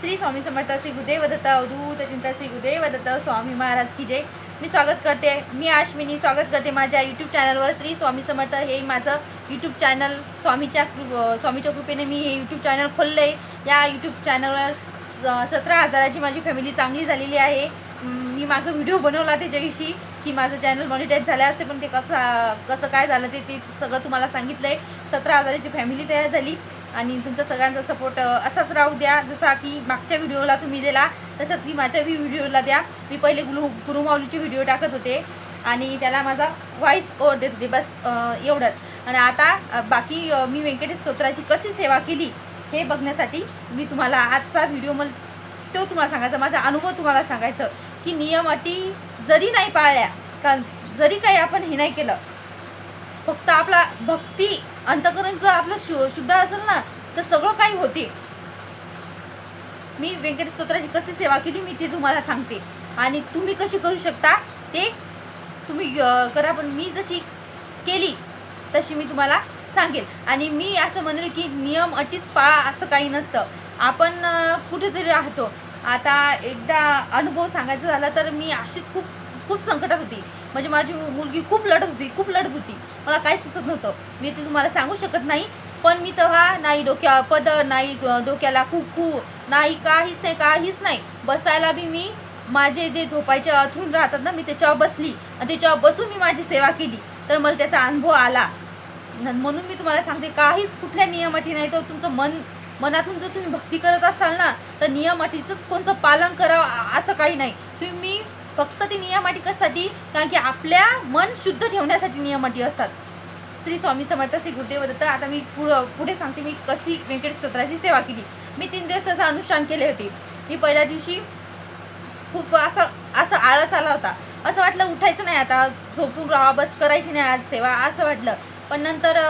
श्री स्वामी समर्थ श्री गुरुदेव दत्त अवधूत चिंतन श्री गुरुदेव दत्त स्वामी महाराज की जय. मी स्वागत करते, मी अश्विनी स्वागत करते माझ्या यूट्यूब चॅनलवर. श्री स्वामी समर्थ हे माझं यूट्यूब चॅनल. स्वामीच्या कृपेने मी हे यूट्यूब चॅनल खोललं आहे. या यूट्यूब चॅनलवर 17,000ची माझी फॅमिली चांगली झालेली आहे. मी मागं व्हिडिओ बनवला त्याच्याविषयी की माझं चॅनल मॉनिटाईज झालं असते, पण ते कसं काय झालं ते सगळं तुम्हाला सांगितलं आहे. 17,000ची फॅमिली तयार झाली आणि तुमचा सगळ्यांचा सपोर्ट असाच राहू द्या. जसा की मागच्या व्हिडिओला तुम्ही दिला तसंच की माझ्या व्हिडिओला द्या. मी पहिले गुरुमाऊलीचे व्हिडिओ टाकत होते आणि त्याला माझा व्हॉइस ओव्हर देत होते, बस एवढंच. आणि आता बाकी मी व्यंकटेश स्तोत्राची कशी सेवा केली हे बघण्यासाठी मी तुम्हाला आजचा व्हिडिओ तो तुम्हाला सांगायचा, माझा अनुभव तुम्हाला सांगायचं की नियम अटी जरी नाही पाळल्या का, जरी काही आपण हे नाही केलं, फक्त आपला भक्ती अंतकरण जर आपलं शुद्ध असेल ना तर सगळं काही होते. मी व्यंकटेश स्तोत्राची कशी सेवा केली मी ते तुम्हाला सांगते आणि तुम्ही कशी करू शकता ते तुम्ही करा. पण मी जशी केली तशी मी तुम्हाला सांगेल. आणि मी असं म्हणेल की नियम अटीच पाळा असं काही नसतं. आपण कुठेतरी राहतो. आता एकदा अनुभव सांगायचा झाला तर मी अशीच खूप संकटात होती. म्हणजे माझी मुलगी खूप लढत होती. मला काही सुचत नव्हतं. मी ते तुम्हाला सांगू शकत नाही. पण मी तेव्हा नाही डोक्या पदर, नाही डोक्याला कुकू, नाही काहीच नाही. बसायला बी मी माझे जे झोपायचे अथरून राहतात ना, मी त्याच्यावर बसली आणि त्याच्यावर बसून मी माझी सेवा केली तर मला त्याचा अनुभव आला. म्हणून मी तुम्हाला सांगते, काहीच कुठल्या नियम अटी नाही. तर तुमचं मनातून जर तुम्ही भक्ती करत असाल ना तर नियम अटीचंच कोणचं पालन करावं असं काही नाही. तुम्ही फक्त ती नियम अटी कशासाठी, कारण की आपल्या मन शुद्ध ठेवण्यासाठी नियम अटी असतात. श्री स्वामी समर्थ श्री गुरुदेव दत्त. आता मी पुढे सांगते मी कशी व्यंकटेश स्तोत्राची सेवा केली. मी 3 दिवसाचं अनुष्ठान केले होते. मी पहिल्या दिवशी खूप असं आळस आला होता. असं वाटलं उठायचं नाही, आता झोपून राहा, बस करायची नाही आज सेवा असं वाटलं. पण नंतर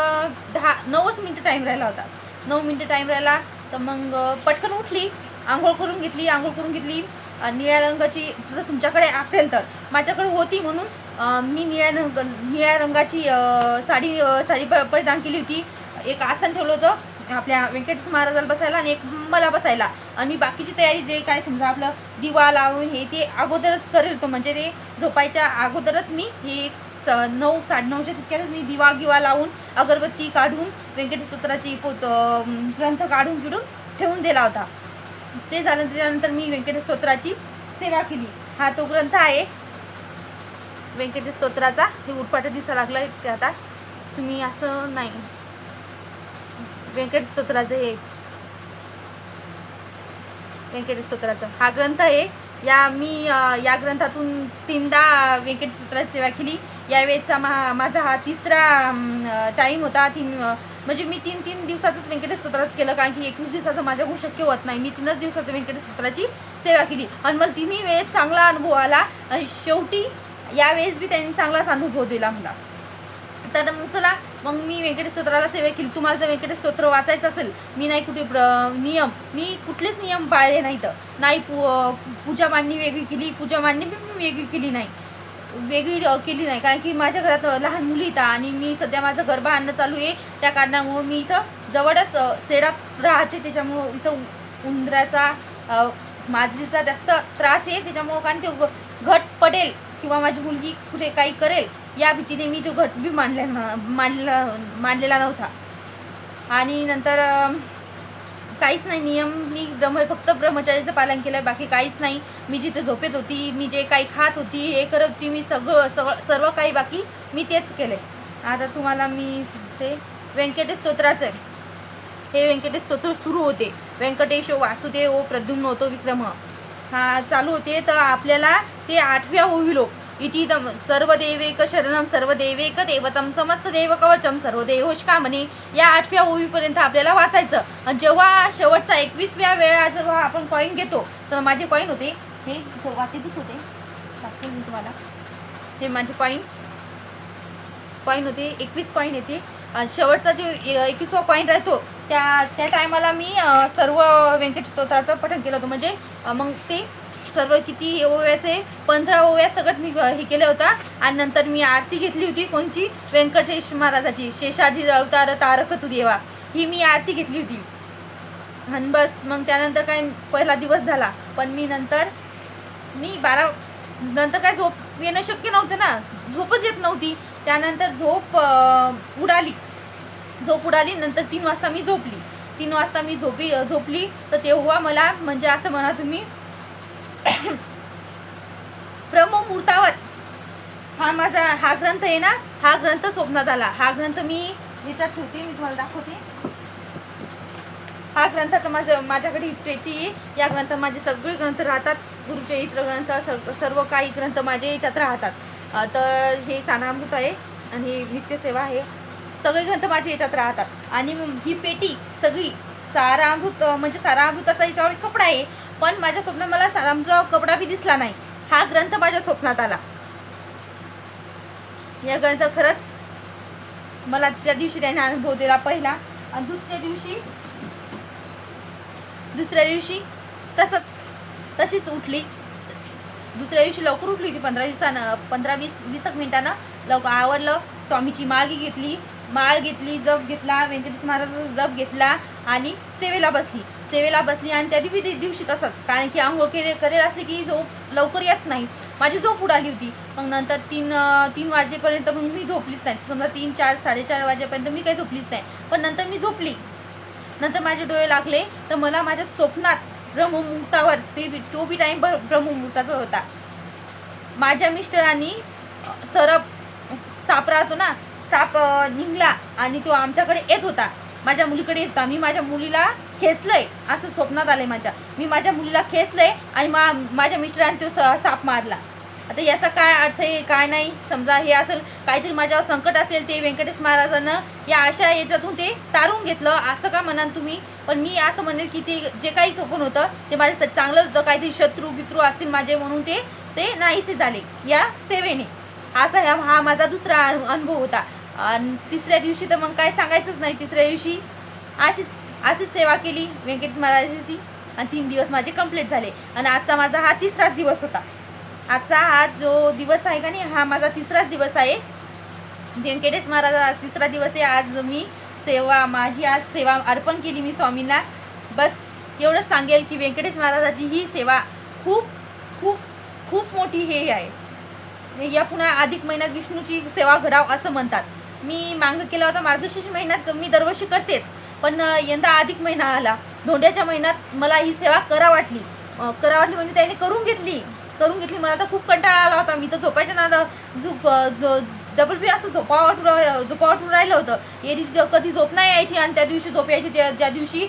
9 मिनिटं टाईम राहिला होता. 9 मिनिटं टाईम राहिला तर मग पटकन उठली, आंघोळ करून घेतली. निळ्या रंगाची जर तुमच्याकडे असेल तर, माझ्याकडे होती म्हणून मी निळ्या रंगाची साडी परिधान केली होती. एक आसन ठेवलं होतं आपल्या व्यंकटेश महाराजाला बसायला आणि एक मला बसायला. आणि मी बाकीची तयारी जे काय समजा आपलं दिवा लावून हे ते अगोदरच करेल तो, म्हणजे ते झोपायच्या अगोदरच मी हे 9-9:30च्या तितक्यातच मी दिवा लावून अगरबत्ती काढून व्यंकटेश स्तोत्राची ग्रंथ काढून ठेवून दिला होता. ते झालं. त्याच्यानंतर मी व्यंकटेश स्तोत्राची सेवा केली. हा तो ग्रंथ आहे व्यंकटेश स्तोत्राचा. हे उठपाट दिसायला लागलं ते. आता तुम्ही असं नाही, व्यंकटेश स्तोत्राचं हे व्यंकटेश स्तोत्राचा हा ग्रंथ आहे. मी या ग्रंथातून 3दा व्यंकटेश स्तोत्राची सेवा केली. यावेळेचा माझा हा 3रा टाईम होता. म्हणजे मी 3 दिवसाचंच व्यंकटेश स्तोत्राचं केलं, कारण की 21 दिवसाचं माझ्याकडून शक्य होत नाही. मी 3च दिवसाचं व्यंकटेश स्तोत्राची सेवा केली आणि मला 3ही वेळेस चांगला अनुभव आला. आणि शेवटी यावेळेस बी त्यांनी चांगलाच अनुभव दिला मला. तर मग मी व्यंकटेश स्तोत्राला सेवा केली. तुम्हाला जर व्यंकटेश स्तोत्र वाचायचं असेल, मी नाही कुठे मी कुठलेच नियम पाळले नाहीत. नाही पूजा मांडणी वेगळी केली, पूजा मांडणी बी मी वेगळी केली नाही, कारण की माझ्या घरात लहान मुली येतात आणि मी सध्या माझं गरबा आणणं चालू आहे. त्या कारणामुळं मी इथं जवळच सेडात राहते. त्याच्यामुळं इथं उंदराचा माजरीचा जास्त त्रास आहे. त्याच्यामुळं कारण ते घट पडेल किंवा माझी मुलगी कुठे काही करेल या भीतीने मी तो घट बी मांडलेला नव्हता. आणि नंतर काहीच नाही नियम. मी फक्त ब्रह्मचार्याचं पालन केलं, बाकी काहीच नाही. मी जिथे झोपेत होती, मी जे काही खात होती, हे करत होती, मी सर्व काही बाकी मी तेच केले. आता तुम्हाला मी ते व्यंकटेश स्तोत्राचं आहे. हे व्यंकटेश स्तोत्र सुरू होते. व्यंकटेश वासुदेव ओ प्रद्युम्न तो विक्रम हा चालू होते. तर आपल्याला ते 8व्या ओवीलो इति सर्वदेवेक शरणम सर्वदेवेक देवतम समस्त देव कवचम सर्वदेहोष्कामने या 8व्या ओवीपर्यंत आपल्याला वाचायचं. आणि जेव्हा शेवटचा 21व्या वेळा जेव्हा आपण कॉईन घेतो, तर माझे कॉईन होते हे वाटेतच होते, दाखवते मी तुम्हाला. हे माझे कॉईन होते, 21 कॉईन येते. शेवटचा जो 21वा कॉईन राहतो त्या टायमाला मी सर्व व्यंकटेश स्तोत्राचं पठण केलं होतं. म्हणजे मग ते सर्व किती ओव्याचे 15 ओव्या सगळं मी हे केलं होतं. आणि नंतर मी आरती घेतली होती कोणची, व्यंकटेश महाराजाची. शेषाजी अवतार तारक तू देवा ही मी आरती घेतली होती. आणि बस मग त्यानंतर काय पहिला दिवस झाला, पण मी 12 नंतर काय झोप येणं शक्य नव्हतं ना, झोपच येत नव्हती. त्यानंतर झोप उडाली. नंतर 3 वाजता मी झोपली. 3 वाजता मी झोपली तर तेव्हा मला म्हणजे असं म्हणा तुम्ही ब्रह्ममुहूर्तावर हा ग्रंथ आहे ना, हा ग्रंथ स्वप्नात आला. हा ग्रंथ मी ह्याच्यात ठेवते, मी तुम्हाला दाखवते. हा ग्रंथाचा माझ्याकडे ही पेटी आहे. या ग्रंथात माझे सगळे ग्रंथ राहतात. गुरुचरित्र ग्रंथ सर्व काही ग्रंथ माझे याच्यात राहतात. तर हे सारामृत आहे आणि हे नित्यसेवा आहे. सगळे ग्रंथ माझे याच्यात राहतात. आणि ही पेटी सगळी सारामृत म्हणजे सारामृताचा याच्यावर कपडा आहे, पण माझ्या स्वप्नात मला सारामृताचा कपडा बी दिसला नाही. हा ग्रंथ माझ्या स्वप्नात आला. या ग्रंथ खरंच मला त्या दिवशी त्याने अनुभव दिला पहिला. आणि दुसऱ्या दिवशी तशीच उठली. दुसऱ्या दिवशी लवकर उठली होती, 15-20 मिनिटानं लवकर आवरलं. स्वामीची माळ घेतली, जप घेतला, व्यंकटेश महाराजाचा जप घेतला आणि सेवेला बसली. आणि त्या दिवशी तसंच, कारण की आंघोळ करेल असे की झोप लवकर येत नाही. माझी झोप उडाली होती. मग नंतर 3 वाजेपर्यंत मग मी झोपलीच नाही. समजा 3, 4, 4:30 वाजेपर्यंत मी काही झोपलीच नाही. पण नंतर मी झोपली. नंतर माझे डोळे लागले तर मला माझ्या स्वप्नात ब्रह्ममुहूर्तावर तो बी टाईम ब्रह्ममुहूर्ताचा होता. माझ्या मिस्टरांनी साप राहतो ना, साप निघला आणि तो आमच्याकडे येत होता, माझ्या मुलीकडे येत होता. मी माझ्या मुलीला खेचलंय असं स्वप्नात आलंय मी माझ्या मुलीला खेचलंय आणि माझ्या मिस्टरांनी तो साप मारला. आता याचा काय अर्थ आहे काय नाही, समजा हे असेल काहीतरी माझ्यावर संकट असेल, ते व्यंकटेश महाराजांनं या अशा याच्यातून ते तारून घेतलं असं का म्हणाल तुम्ही. पण मी असं म्हणेल की ते जे काही स्वप्न होतं ते माझ्यासाठी चांगलं होतं. काहीतरी शत्रू असतील माझे म्हणून ते नाहीसे झाले या सेवेने. असा हा माझा दुसरा अनुभव होता. आणि तिसऱ्या दिवशी तर मग काय सांगायचंच नाही. तिसऱ्या दिवशी अशीच सेवा केली व्यंकटेश महाराजाची आणि 3 दिवस माझे कंप्लीट झाले. आणि आजचा माझा हा तिसराच दिवस होता. आजचा हा जो दिवस आहे का नाही, हा माझा तिसराच दिवस आहे. व्यंकटेश महाराजा तिसरा दिवस आहे. आज मी माझी सेवा अर्पण केली मी स्वामींना. बस एवढंच सांगेल की व्यंकटेश महाराजाची ही सेवा खूप खूप खूप मोठी हे आहे. या पुन्हा अधिक महिन्यात विष्णूची सेवा घडाव असं म्हणतात. मी मागं केला होता मार्गशीर्ष महिन्यात, मी दरवर्षी करतेच, पण यंदा अधिक महिना आला, धोंड्याच्या महिन्यात मला ही सेवा करा वाटली म्हणजे त्याने करून घेतली. मला तर खूप कंटाळा आला होता. मी तर झोपायच्या नाद डबल बी असं झोपावटून राहिलं होतं. कधी झोप नाही यायची आणि त्या दिवशी झोप यायची ज्या दिवशी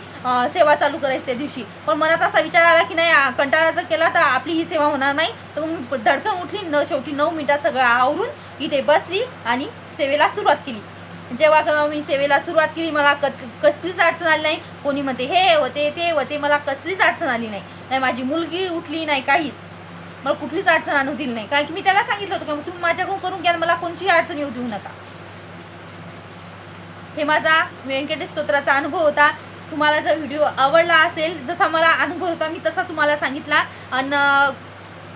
सेवा चालू करायची त्या दिवशी. पण मनात असा विचार आला की नाही, कंटाळा जर केला तर आपली ही सेवा होणार नाही. तर मग मी धडकन उठली. शेवटी 9 मिनिटात सगळं आवरून इथे बसली आणि सेवेला सुरुवात केली. जेव्हा मी सेवेला सुरुवात केली मला कसलीच अडचण आली नाही. कोणी म्हणते हे होते ते होते, मला कसलीच अडचण आली नाही. माझी मुलगी उठली नाही, काहीच मला कुठलीच अडचण आणू दिली नाही. कारण की मी त्याला सांगितलं होतं की तुम्ही माझ्याकडून करून घ्या, मला कोणतीही अडचण येऊ देऊ नका. हे माझा व्यंकटेश स्तोत्राचा अनुभव होता. तुम्हाला जर व्हिडिओ आवडला असेल, जसा मला अनुभव होता मी तसा तुम्हाला सांगितला. आणि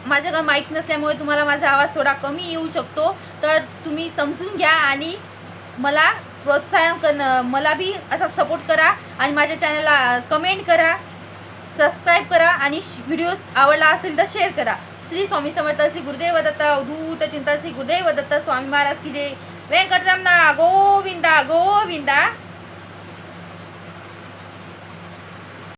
माझ्याकडे माईक नसल्यामुळे तुम्हाला माझा आवाज थोडा कमी येऊ शकतो, तर तुम्ही समजून घ्या आणि मला प्रोत्साहन करणं, मला बी असा सपोर्ट करा आणि माझ्या चॅनलला कमेंट करा, सबस्क्राईब करा आणि व्हिडिओ आवडला असेल तर शेअर करा. श्री स्वामी समर्थ, श्री गुरुदेव दत्त, अवधूत चिंतन, श्री गुरुदेव दत्त, स्वामी महाराज की जय. वेंकटरमण गोविंदा गोविंदा.